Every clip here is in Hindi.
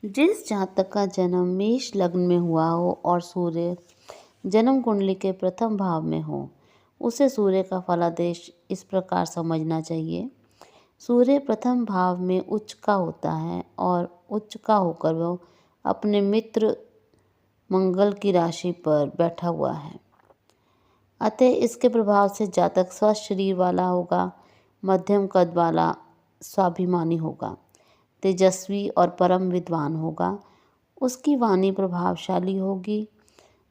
जिस जातक का जन्म मेष लग्न में हुआ हो और सूर्य जन्म कुंडली के प्रथम भाव में हो, उसे सूर्य का फलादेश इस प्रकार समझना चाहिए। सूर्य प्रथम भाव में उच्च का होता है और उच्च का होकर वह अपने मित्र मंगल की राशि पर बैठा हुआ है। अतः इसके प्रभाव से जातक स्वस्थ शरीर वाला होगा, मध्यम कद वाला, स्वाभिमानी होगा, तेजस्वी और परम विद्वान होगा। उसकी वाणी प्रभावशाली होगी,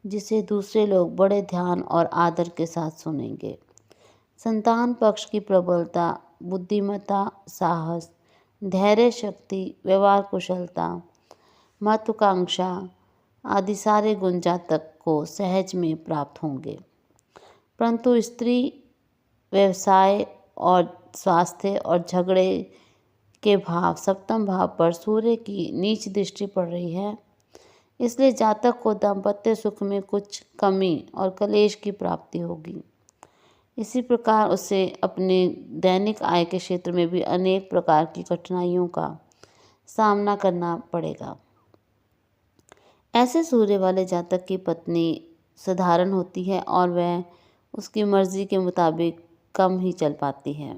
जिसे दूसरे लोग बड़े ध्यान और आदर के साथ सुनेंगे। संतान पक्ष की प्रबलता, बुद्धिमत्ता, साहस, धैर्य शक्ति, व्यवहार कुशलता, महत्वाकांक्षा आदि सारे गुण जातक को सहज में प्राप्त होंगे। परंतु स्त्री, व्यवसाय और स्वास्थ्य और झगड़े के भाव सप्तम भाव पर सूर्य की नीच दृष्टि पड़ रही है, इसलिए जातक को दाम्पत्य सुख में कुछ कमी और कलेश की प्राप्ति होगी। इसी प्रकार उसे अपने दैनिक आय के क्षेत्र में भी अनेक प्रकार की कठिनाइयों का सामना करना पड़ेगा। ऐसे सूर्य वाले जातक की पत्नी साधारण होती है और वह उसकी मर्जी के मुताबिक कम ही चल पाती है।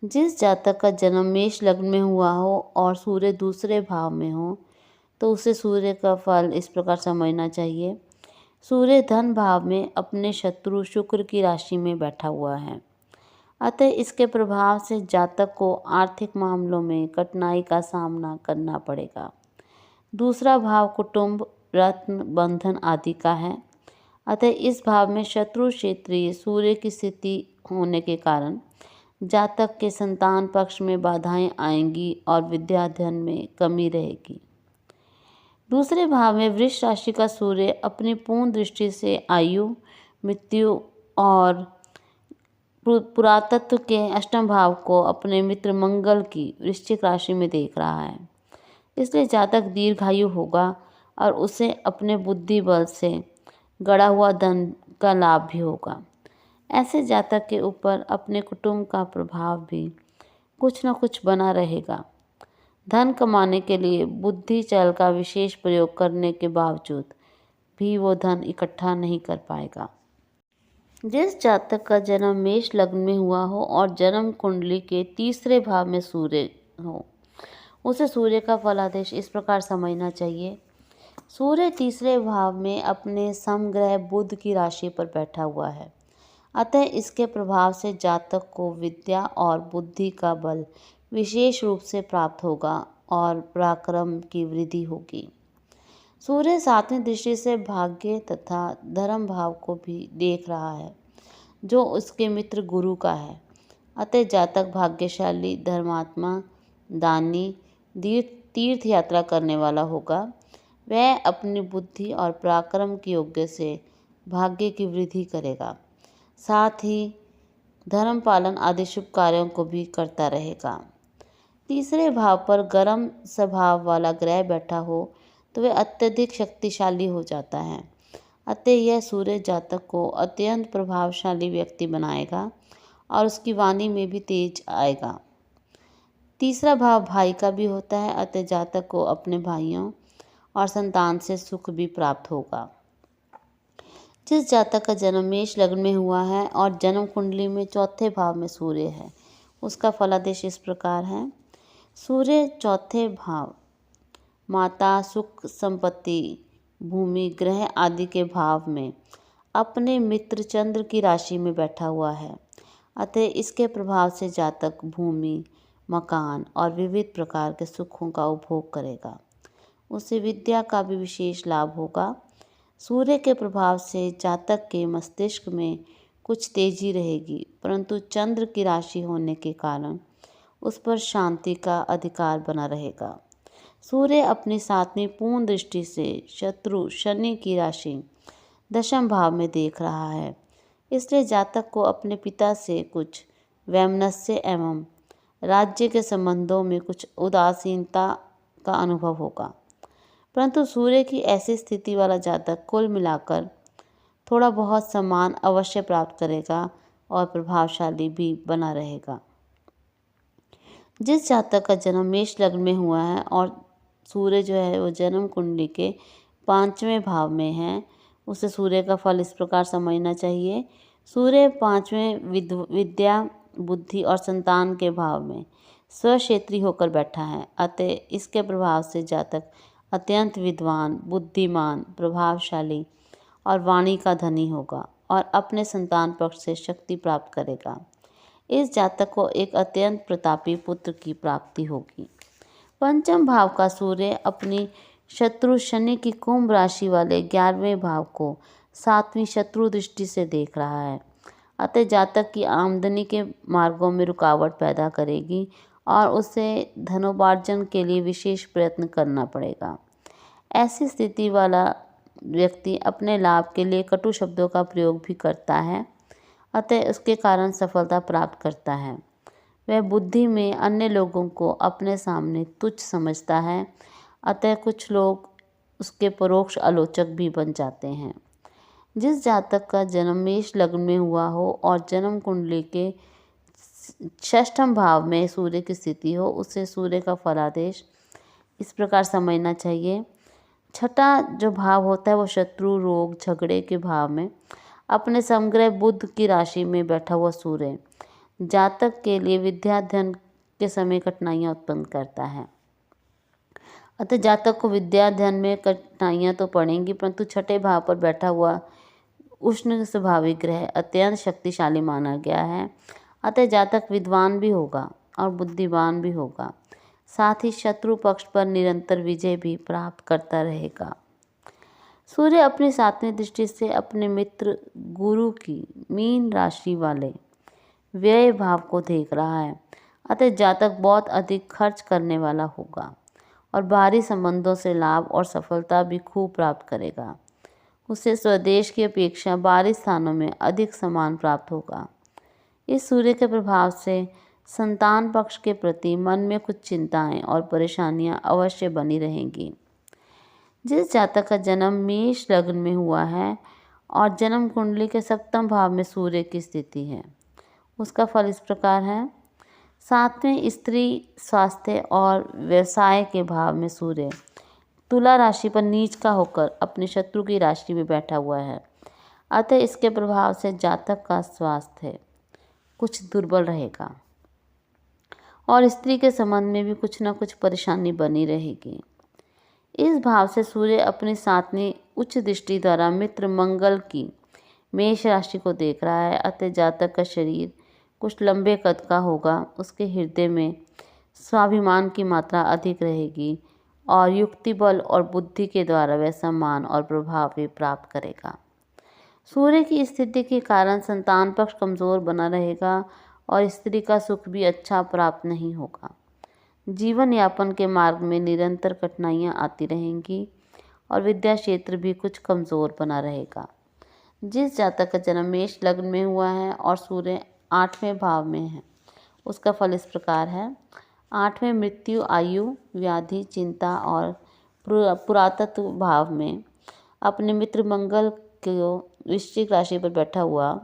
जिस जातक का जन्म मेष लग्न में हुआ हो और सूर्य दूसरे भाव में हो, तो उसे सूर्य का फल इस प्रकार समझना चाहिए। सूर्य धन भाव में अपने शत्रु शुक्र की राशि में बैठा हुआ है। अतः इसके प्रभाव से जातक को आर्थिक मामलों में कठिनाई का सामना करना पड़ेगा। दूसरा भाव कुटुंब, रत्न, बंधन आदि का है। अतः इस भाव में शत्रु क्षेत्रीय सूर्य की स्थिति होने के कारण जातक के संतान पक्ष में बाधाएं आएंगी और विद्या अध्ययन में कमी रहेगी। दूसरे भाव में वृष राशि का सूर्य अपनी पूर्ण दृष्टि से आयु, मृत्यु और पुरातत्व के अष्टम भाव को अपने मित्र मंगल की वृश्चिक राशि में देख रहा है। इसलिए जातक दीर्घायु होगा और उसे अपने बुद्धि बल से गड़ा हुआ धन का लाभ भी होगा। ऐसे जातक के ऊपर अपने कुटुंब का प्रभाव भी कुछ न कुछ बना रहेगा। धन कमाने के लिए बुद्धि चल का विशेष प्रयोग करने के बावजूद भी वो धन इकट्ठा नहीं कर पाएगा। जिस जातक का जन्म मेष लग्न में हुआ हो और जन्म कुंडली के तीसरे भाव में सूर्य हो, उसे सूर्य का फलादेश इस प्रकार समझना चाहिए। सूर्य तीसरे भाव में अपने समग्रह बुध की राशि पर बैठा हुआ है। अतः इसके प्रभाव से जातक को विद्या और बुद्धि का बल विशेष रूप से प्राप्त होगा और पराक्रम की वृद्धि होगी। सूर्य सातवीं दृष्टि से भाग्य तथा धर्म भाव को भी देख रहा है, जो उसके मित्र गुरु का है। अतः जातक भाग्यशाली, धर्मात्मा, दानी, तीर्थ यात्रा करने वाला होगा। वह अपनी बुद्धि और पराक्रम के योग्य से भाग्य की वृद्धि करेगा, साथ ही धर्म पालन आदि शुभ कार्यों को भी करता रहेगा। तीसरे भाव पर गर्म स्वभाव वाला ग्रह बैठा हो तो वह अत्यधिक शक्तिशाली हो जाता है। अतः यह सूर्य जातक को अत्यंत प्रभावशाली व्यक्ति बनाएगा और उसकी वाणी में भी तेज आएगा। तीसरा भाव भाई का भी होता है। अतः जातक को अपने भाइयों और संतान से सुख भी प्राप्त होगा। जिस जातक का जन्म मेष लग्न में हुआ है और जन्म कुंडली में चौथे भाव में सूर्य है, उसका फलादेश इस प्रकार है। सूर्य चौथे भाव माता, सुख, संपत्ति, भूमि, ग्रह आदि के भाव में अपने मित्र चंद्र की राशि में बैठा हुआ है। अतः इसके प्रभाव से जातक भूमि, मकान और विविध प्रकार के सुखों का उपभोग करेगा। उसे विद्या का भी विशेष लाभ होगा। सूर्य के प्रभाव से जातक के मस्तिष्क में कुछ तेजी रहेगी, परंतु चंद्र की राशि होने के कारण उस पर शांति का अधिकार बना रहेगा। सूर्य अपनी सातवीं पूर्ण दृष्टि से शत्रु शनि की राशि दशम भाव में देख रहा है। इसलिए जातक को अपने पिता से कुछ वैमनस्य एवं राज्य के संबंधों में कुछ उदासीनता का अनुभव होगा। परंतु सूर्य की ऐसी स्थिति वाला जातक कुल मिलाकर थोड़ा बहुत सम्मान अवश्य प्राप्त करेगा और प्रभावशाली भी बना रहेगा। जिस जातक का जन्म मेष लग्न में हुआ है और सूर्य जो है वो जन्म कुंडली के 5वें भाव में है, उसे सूर्य का फल इस प्रकार समझना चाहिए। सूर्य 5वें विद्या, बुद्धि और संतान के भाव में स्वक्षेत्री होकर बैठा है, अतः इसके प्रभाव से जातक अत्यंत विद्वान, बुद्धिमान, प्रभावशाली और वाणी का धनी होगा और अपने संतान पक्ष से शक्ति प्राप्त करेगा। इस जातक को एक अत्यंत प्रतापी पुत्र की प्राप्ति होगी। पंचम भाव का सूर्य अपनी शत्रु शनि की कुंभ राशि वाले 11वें भाव को 7वीं शत्रु दृष्टि से देख रहा है, अतः जातक की आमदनी के मार्गों में रुकावट पैदा करेगी और उसे धनोपार्जन के लिए विशेष प्रयत्न करना पड़ेगा। ऐसी स्थिति वाला व्यक्ति अपने लाभ के लिए कटु शब्दों का प्रयोग भी करता है, अतः उसके कारण सफलता प्राप्त करता है। वह बुद्धि में अन्य लोगों को अपने सामने तुच्छ समझता है, अतः कुछ लोग उसके परोक्ष आलोचक भी बन जाते हैं। जिस जातक का जन्म मेष लग्न में हुआ हो और जन्म कुंडली के 6ठम भाव में सूर्य की स्थिति हो, उसे सूर्य का फलादेश इस प्रकार समझना चाहिए। छठा जो भाव होता है वो शत्रु, रोग, झगड़े के भाव में अपने समग्र बुध की राशि में बैठा हुआ सूर्य जातक के लिए विद्याध्ययन के समय कठिनाइयाँ उत्पन्न करता है, अतः जातक को विद्याध्ययन में कठिनाइयाँ तो पड़ेंगी, परंतु छठे भाव पर बैठा हुआ उष्ण स्वभाविक ग्रह अत्यंत शक्तिशाली माना गया है, अतः जातक विद्वान भी होगा और बुद्धिमान भी होगा, साथ ही शत्रु पक्ष पर निरंतर विजय भी प्राप्त करता रहेगा। सूर्य अपनी 7वीं दृष्टि से अपने मित्र गुरु की मीन राशि वाले व्यय भाव को देख रहा है, अतः जातक बहुत अधिक खर्च करने वाला होगा और बाहरी संबंधों से लाभ और सफलता भी खूब प्राप्त करेगा। उसे स्वदेश की अपेक्षा बाहरी स्थानों में अधिक सम्मान प्राप्त होगा। इस सूर्य के प्रभाव से संतान पक्ष के प्रति मन में कुछ चिंताएं और परेशानियां अवश्य बनी रहेंगी। जिस जातक का जन्म मेष लग्न में हुआ है और जन्म कुंडली के 7म भाव में सूर्य की स्थिति है, उसका फल इस प्रकार है। 7वें स्त्री, स्वास्थ्य और व्यवसाय के भाव में सूर्य तुला राशि पर नीच का होकर अपने शत्रु की राशि में बैठा हुआ है, अतः इसके प्रभाव से जातक का स्वास्थ्य कुछ दुर्बल रहेगा और स्त्री के संबंध में भी कुछ न कुछ परेशानी बनी रहेगी। इस भाव से सूर्य अपनी 7वीं उच्च दृष्टि द्वारा मित्र मंगल की मेष राशि को देख रहा है, अतः जातक का शरीर कुछ लंबे कद का होगा, उसके हृदय में स्वाभिमान की मात्रा अधिक रहेगी और युक्ति बल और बुद्धि के द्वारा वह सम्मान और प्रभाव भी प्राप्त करेगा। सूर्य की स्थिति के कारण संतान पक्ष कमज़ोर बना रहेगा और स्त्री का सुख भी अच्छा प्राप्त नहीं होगा। जीवन यापन के मार्ग में निरंतर कठिनाइयाँ आती रहेंगी और विद्या क्षेत्र भी कुछ कमज़ोर बना रहेगा। जिस जातक का जन्म मेष लग्न में हुआ है और सूर्य 8वें भाव में है, उसका फल इस प्रकार है। 8वें मृत्यु, आयु, व्याधि, चिंता और पुरातत्व भाव में अपने मित्र मंगल को वृश्चिक राशि पर बैठा हुआ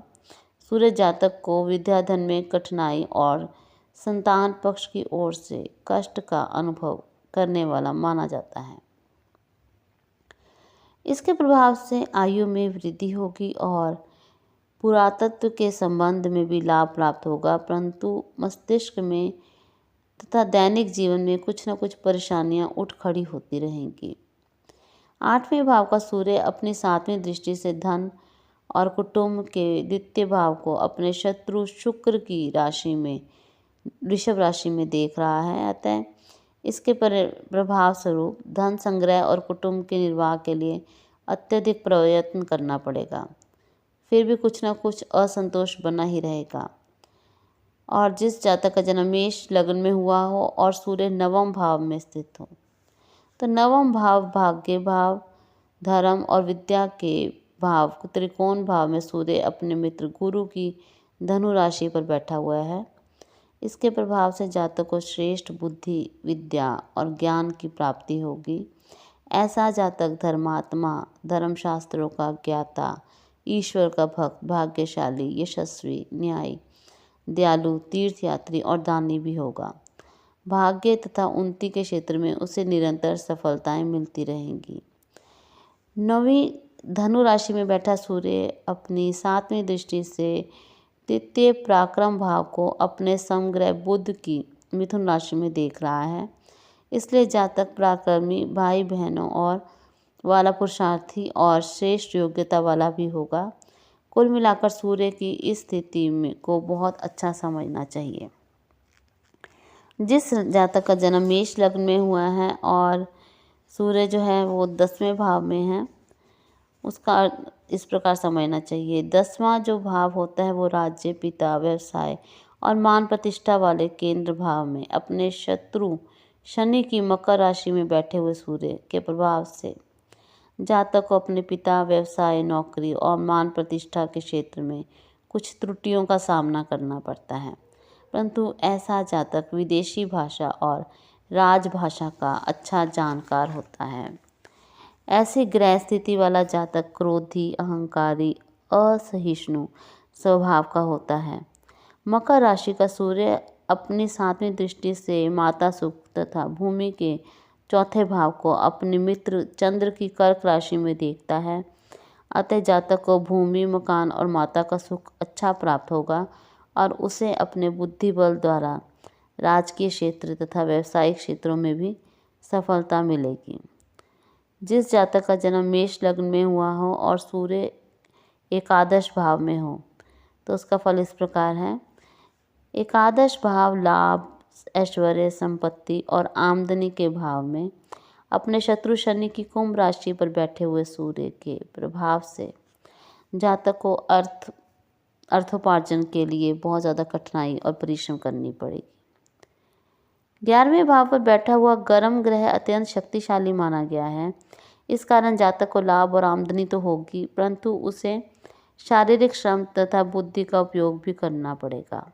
सूर्य जातक को विद्याधन में कठिनाई और संतान पक्ष की ओर से कष्ट का अनुभव करने वाला माना जाता है। इसके प्रभाव से आयु में वृद्धि होगी और पुरातत्व के संबंध में भी लाभ प्राप्त होगा, परंतु मस्तिष्क में तथा दैनिक जीवन में कुछ न कुछ परेशानियां उठ खड़ी होती रहेंगी। 8वें भाव का सूर्य अपनी 7वीं दृष्टि से धन और कुटुंब के द्वितीय भाव को अपने शत्रु शुक्र की राशि में वृषभ राशि में देख रहा है, अतः इसके प्रभाव स्वरूप धन संग्रह और कुटुंब के निर्वाह के लिए अत्यधिक प्रयत्न करना पड़ेगा। फिर भी कुछ न कुछ असंतोष बना ही रहेगा। और जिस जातक का जन्म मेष लग्न में हुआ हो और सूर्य 9वें भाव में स्थित हो, तो 9वां भाव भाग्य भाव, धर्म और विद्या के भाव, त्रिकोण भाव में सूर्य अपने मित्र गुरु की धनु राशि पर बैठा हुआ है। इसके प्रभाव से जातक को श्रेष्ठ बुद्धि, विद्या और ज्ञान की प्राप्ति होगी। ऐसा जातक धर्मात्मा, धर्मशास्त्रों का ज्ञाता, ईश्वर का भक्त, भाग्यशाली, यशस्वी, न्यायी, दयालु, तीर्थयात्री और दानी भी होगा। भाग्य तथा उन्नति के क्षेत्र में उसे निरंतर सफलताएं मिलती रहेंगी। 9वीं धनु राशि में बैठा सूर्य अपनी 7वीं दृष्टि से तृतीय पराक्रम भाव को अपने समग्रह बुध की मिथुन राशि में देख रहा है। इसलिए जातक पराक्रमी, भाई बहनों और वाला पुरुषार्थी और श्रेष्ठ योग्यता वाला भी होगा। कुल मिलाकर सूर्य की इस स्थिति में को बहुत अच्छा समझना चाहिए। जिस जातक का जन्म मेष लग्न में हुआ है और सूर्य जो है वो 10वें भाव में है, उसका इस प्रकार समझना चाहिए। 10वां जो भाव होता है वो राज्य, पिता, व्यवसाय और मान प्रतिष्ठा वाले केंद्र भाव में अपने शत्रु शनि की मकर राशि में बैठे हुए सूर्य के प्रभाव से जातक को अपने पिता, व्यवसाय, नौकरी और मान प्रतिष्ठा के क्षेत्र में कुछ त्रुटियों का सामना करना पड़ता है। परंतु ऐसा जातक विदेशी भाषा और राजभाषा का अच्छा जानकार होता है। ऐसी ग्रह स्थिति वाला जातक क्रोधी, अहंकारी, असहिष्णु स्वभाव का होता है। मकर राशि का सूर्य अपनी 7वीं दृष्टि से माता सुख तथा भूमि के चौथे भाव को अपने मित्र चंद्र की कर्क राशि में देखता है। अतः जातक को भूमि, मकान और माता का सुख अच्छा प्राप्त होगा और उसे अपने बुद्धि बल द्वारा राजकीय क्षेत्र तथा व्यावसायिक क्षेत्रों में भी सफलता मिलेगी। जिस जातक का जन्म मेष लग्न में हुआ हो और सूर्य एकादश भाव में हो तो उसका फल इस प्रकार है। एकादश भाव लाभ, ऐश्वर्य, संपत्ति और आमदनी के भाव में अपने शत्रु शनि की कुंभ राशि पर बैठे हुए सूर्य के प्रभाव से जातक को अर्थोपार्जन के लिए बहुत ज़्यादा कठिनाई और परिश्रम करनी पड़ेगी। 11वें भाव पर बैठा हुआ गर्म ग्रह अत्यंत शक्तिशाली माना गया है। इस कारण जातक को लाभ और आमदनी तो होगी, परंतु उसे शारीरिक श्रम तथा बुद्धि का उपयोग भी करना पड़ेगा।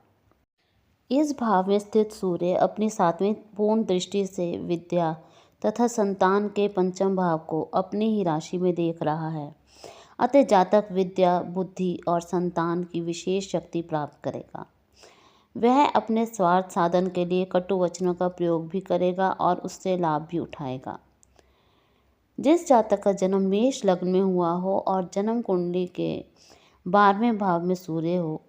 इस भाव में स्थित सूर्य अपनी 7वीं पूर्ण दृष्टि से विद्या तथा संतान के 5म भाव को अपनी ही राशि में देख रहा है। अतः जातक विद्या, बुद्धि और संतान की विशेष शक्ति प्राप्त करेगा। वह अपने स्वार्थ साधन के लिए कटु वचनों का प्रयोग भी करेगा और उससे लाभ भी उठाएगा। जिस जातक का जन्म मेष लग्न में हुआ हो और जन्म कुंडली के 12वें भाव में सूर्य हो,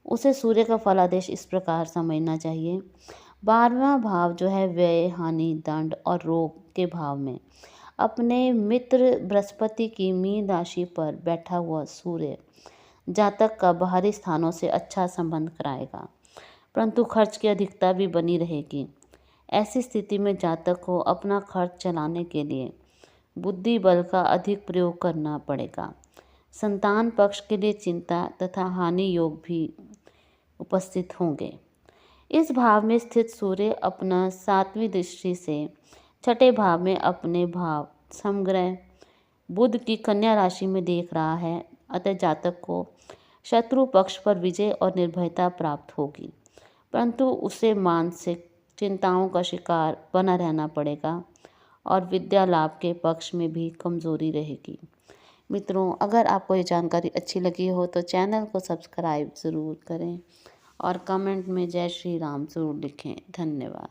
उसे सूर्य का फलादेश इस प्रकार समझना चाहिए। 12वां भाव जो है व्यय, हानि, दंड और रोग के भाव में अपने मित्र बृहस्पति की मीन राशि पर बैठा हुआ सूर्य जातक का बाहरी स्थानों से अच्छा संबंध कराएगा, परंतु खर्च की अधिकता भी बनी रहेगी। ऐसी स्थिति में जातक को अपना खर्च चलाने के लिए बुद्धि बल का अधिक प्रयोग करना पड़ेगा। संतान पक्ष के लिए चिंता तथा हानि योग भी उपस्थित होंगे। इस भाव में स्थित सूर्य अपना 7वीं दृष्टि से छठे भाव में अपने भाव समग्रह बुध की कन्या राशि में देख रहा है। अतः जातक को शत्रु पक्ष पर विजय और निर्भयता प्राप्त होगी, परंतु उसे मानसिक चिंताओं का शिकार बना रहना पड़ेगा और विद्या लाभ के पक्ष में भी कमजोरी रहेगी। मित्रों, अगर आपको ये जानकारी अच्छी लगी हो तो चैनल को सब्सक्राइब ज़रूर करें और कमेंट में जय श्री राम ज़रूर लिखें। धन्यवाद।